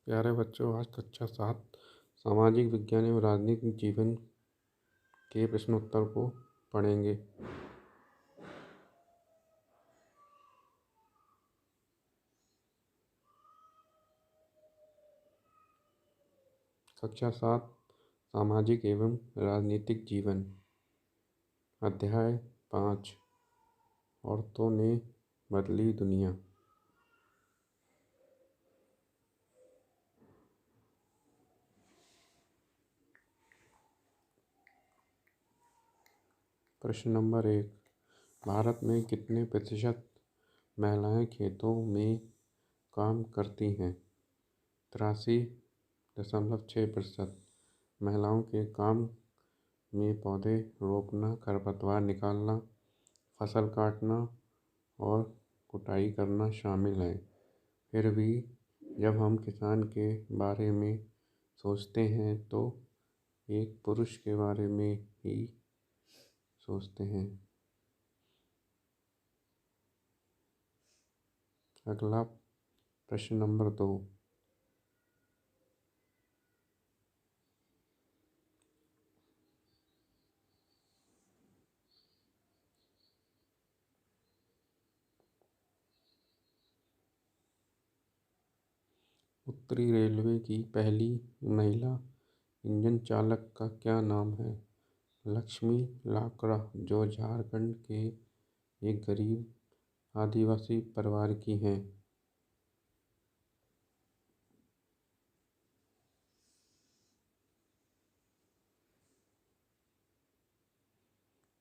प्यारे बच्चों, आज कक्षा 7 सामाजिक विज्ञान एवं राजनीतिक जीवन के प्रश्नोत्तर को पढ़ेंगे। कक्षा 7 सामाजिक एवं राजनीतिक जीवन, अध्याय 5 औरतों ने बदली दुनिया। प्रश्न नंबर 1, भारत में कितने प्रतिशत महिलाएं खेतों में काम करती हैं? 83.6%। महिलाओं के काम में पौधे रोपना, खरपतवार निकालना, फसल काटना और कुटाई करना शामिल है। फिर भी जब हम किसान के बारे में सोचते हैं तो एक पुरुष के बारे में ही सोचते हैं। अगला प्रश्न नंबर 2, उत्तरी रेलवे की पहली महिला इंजन चालक का क्या नाम है? लक्ष्मी लाकड़ा, जो झारखंड के एक गरीब आदिवासी परिवार की हैं।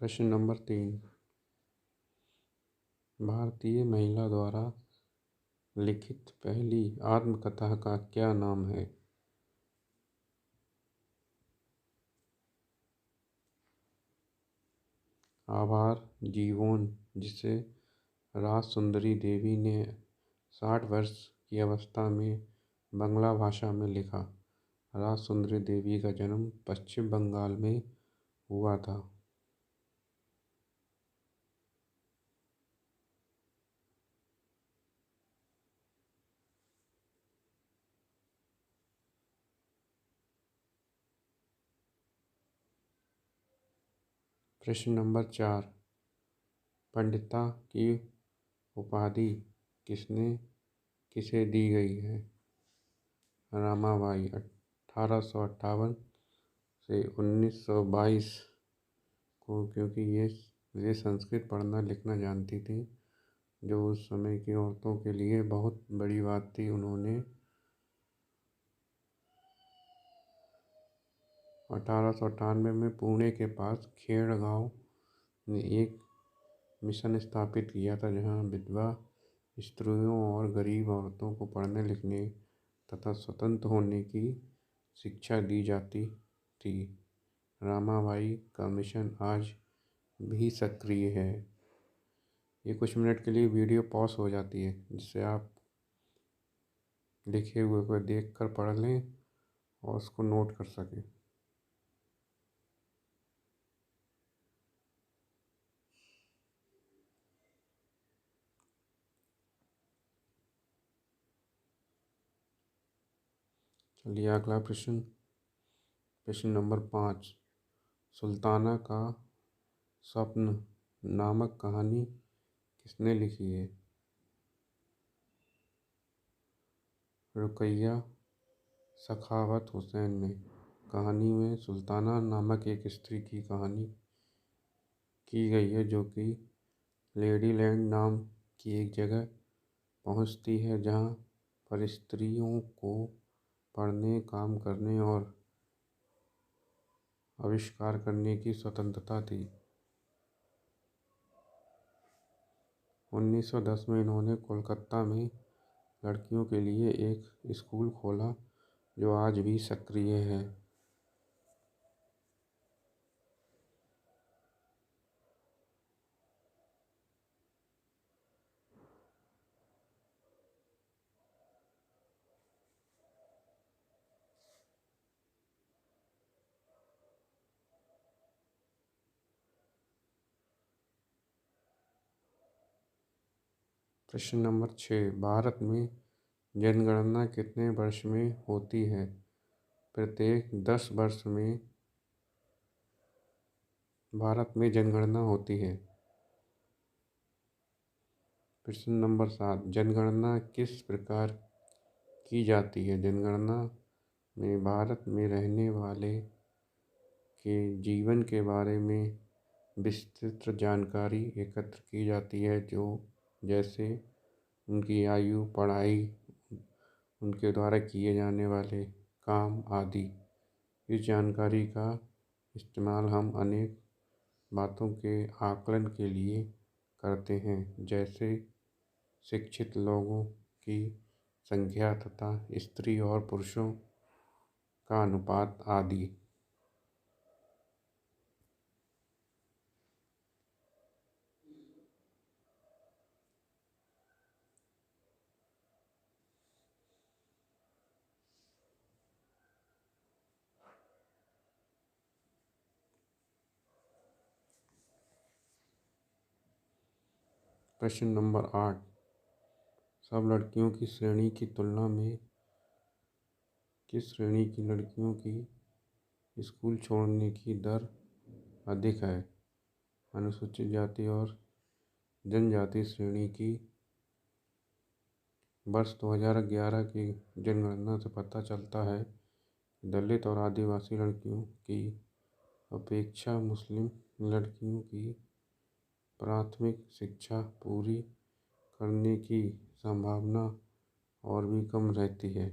प्रश्न नंबर 3, भारतीय महिला द्वारा लिखित पहली आत्मकथा का क्या नाम है? आभार जीवोन, जिसे राजसुंदरी देवी ने 60 वर्ष की अवस्था में बंगला भाषा में लिखा। राजसुंदरी देवी का जन्म पश्चिम बंगाल में हुआ था। प्रश्न नंबर 4, पंडिता की उपाधि किसे दी गई है? रमाबाई, 1858 से 1922 को, क्योंकि ये संस्कृत पढ़ना लिखना जानती थी, जो उस समय की औरतों के लिए बहुत बड़ी बात थी। उन्होंने 1898 में पुणे के पास खेड़ गांव में एक मिशन स्थापित किया था, जहां विधवा स्त्रियों और गरीब औरतों को पढ़ने लिखने तथा स्वतंत्र होने की शिक्षा दी जाती थी। रामाबाई का मिशन आज भी सक्रिय है। ये कुछ मिनट के लिए वीडियो पॉज हो जाती है, जिससे आप लिखे हुए को देख कर पढ़ लें और उसको नोट कर सकें। चलिए अगला प्रश्न नंबर 5, सुल्ताना का स्वप्न नामक कहानी किसने लिखी है? रुकैया सखावत हुसैन ने। कहानी में सुल्ताना नामक एक स्त्री की कहानी की गई है, जो कि लेडी लैंड नाम की एक जगह पहुंचती है, जहां पर स्त्रियों को पढ़ने, काम करने और आविष्कार करने की स्वतंत्रता थी। 1910 में इन्होंने कोलकाता में लड़कियों के लिए एक स्कूल खोला, जो आज भी सक्रिय है। प्रश्न नंबर 6, भारत में जनगणना कितने वर्ष में होती है? प्रत्येक 10 वर्ष में भारत में जनगणना होती है। प्रश्न नंबर 7, जनगणना किस प्रकार की जाती है? जनगणना में भारत में रहने वाले के जीवन के बारे में विस्तृत जानकारी एकत्र की जाती है, जो जैसे उनकी आयु, पढ़ाई, उनके द्वारा किए जाने वाले काम आदि। इस जानकारी का इस्तेमाल हम अनेक बातों के आकलन के लिए करते हैं, जैसे शिक्षित लोगों की संख्या तथा स्त्री और पुरुषों का अनुपात आदि। प्रश्न नंबर 8, सब लड़कियों की श्रेणी की तुलना में किस श्रेणी की लड़कियों की स्कूल छोड़ने की दर अधिक है? अनुसूचित जाति और जनजाति श्रेणी की। वर्ष 2011 की जनगणना से पता चलता है कि दलित और आदिवासी लड़कियों की अपेक्षा मुस्लिम लड़कियों की प्राथमिक शिक्षा पूरी करने की संभावना और भी कम रहती है।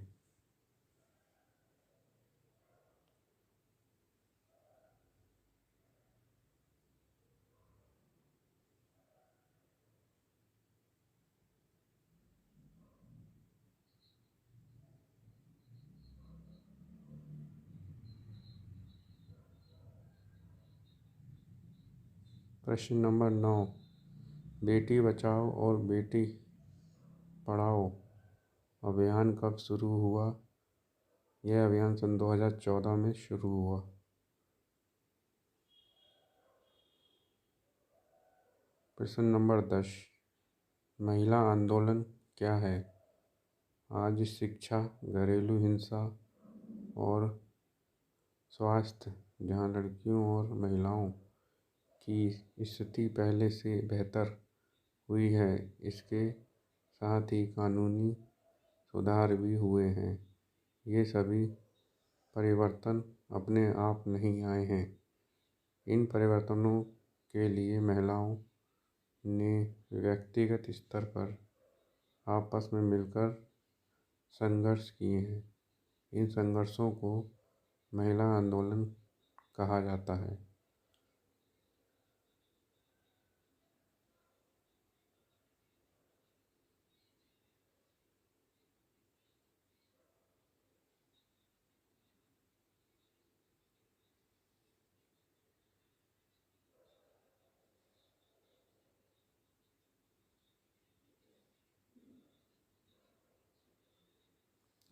प्रश्न नंबर 9, बेटी बचाओ और बेटी पढ़ाओ अभियान कब शुरू हुआ? यह अभियान सन 2014 में शुरू हुआ। प्रश्न नंबर 10, महिला आंदोलन क्या है? आज शिक्षा, घरेलू हिंसा और स्वास्थ्य, जहां लड़कियों और महिलाओं की स्थिति पहले से बेहतर हुई है, इसके साथ ही कानूनी सुधार भी हुए हैं। ये सभी परिवर्तन अपने आप नहीं आए हैं। इन परिवर्तनों के लिए महिलाओं ने व्यक्तिगत स्तर पर आपस में मिलकर संघर्ष किए हैं। इन संघर्षों को महिला आंदोलन कहा जाता है।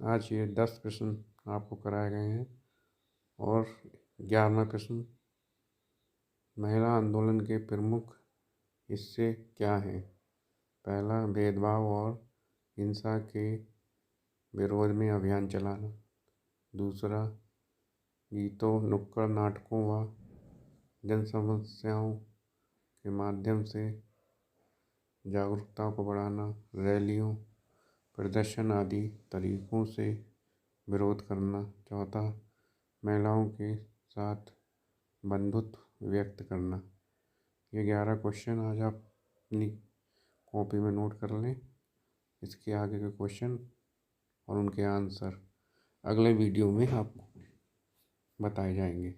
आज ये 10 प्रश्न आपको कराए गए हैं और 11वां प्रश्न, महिला आंदोलन के प्रमुख हिस्से क्या हैं? पहला, भेदभाव और हिंसा के विरोध में अभियान चलाना। दूसरा, गीतों, नुक्कड़ नाटकों व जन समस्याओं के माध्यम से जागरूकता को बढ़ाना। रैलियों, प्रदर्शन आदि तरीकों से विरोध करना। चौथा, महिलाओं के साथ बंधुत्व व्यक्त करना। ये 11 क्वेश्चन आज आप अपनी कॉपी में नोट कर लें। इसके आगे के क्वेश्चन और उनके आंसर अगले वीडियो में आपको बताए जाएंगे।